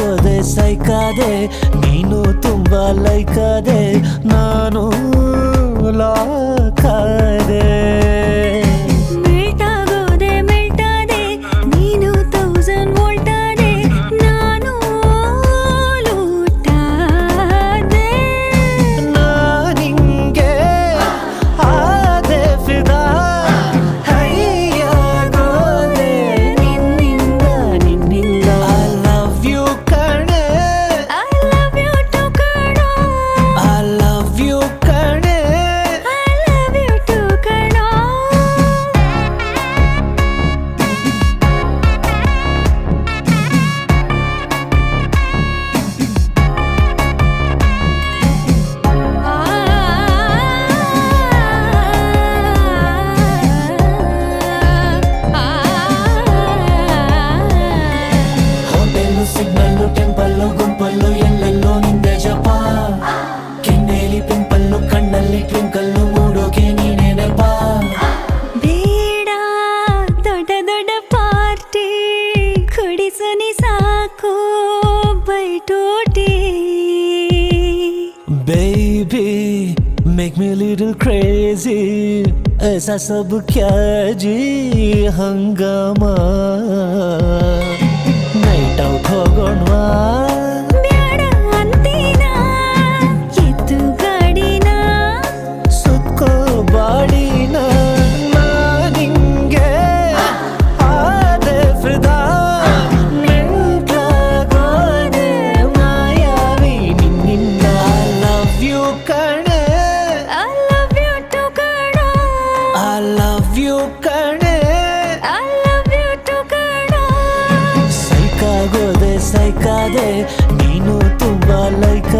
ಸೈಕಾಗೋದೆ ಸೈಕಾದೆ ನೀನು ತುಂಬಾ ಲೈಕಾದೆ ನಾನು ಲಾಕಾದೆ ಮೆಲ್ಟಾಗೋದೆ ಮೆಲ್ಟಾದೆ ನೀನು 1000 ವೋಲ್ಟ್ ಆದೆ ನಾನು ಲೂಟಾದೆ ನಾನಿಂಗೆ ಆದೆ ಫಿದಾ ಹೈಯಾಗೋದೆ ನಿನ್ನಿಂದ ನಿನ್ನಿಂದ I love you ಕಣೆ I love you too ಕಣೋ I love you ಕಣೆ I love you too ಕಣೋ ಹೋಟೆಲ್ಲು ಸಿಗ್ನಲ್ಲು ಟೆಂಪಲ್ಲು ಗುಂಪಲ್ಲು ಎಲ್ಲೆಲ್ಲೋ ನಿಂದೆ ಜಪ ಕೆನ್ನೆಲಿ ಪಿಂಪಲ್ಲು ಕಣ್ಣಲ್ಲಿ ಟ್ವಿಂಕಲ್ಲು ಮೂಡೋಕೆ ನೀನೇನೆಪ ಬೇಡ ದೊಡ್ಡ ದೊಡ್ಡ ಪಾರ್ಟಿ ಕುಡಿಸನಿ ಸಾಕು ಬೈಟೋಟಿ Baby, make me a little crazy. ऐसा सब क्या जी हंगामा नाइट आउट होಗೋಣವಾ ಬ್ಯಾಡ ಅಂತೀನಾ ಎತ್ತು ಗಾಡಿನ ಸುತ್ಕೋ ಬಾಡಿನ ನಾನಿಂಗೆ ಆದೆ ಫಿದಾ ಮೆಂಟಾಗೋದೆ ಮಾಯಾವಿ ನಿನ್ನಿಂದ I love you ಕಣೆ I love you too ಕಣೋ I love you ಕಣೆ I love you too ಕಣೋ ಸೈಕಾಗೋದೆ ಸೈಕಾದೆ ನೀನು ತುಂಬಾ ಲೈಕ್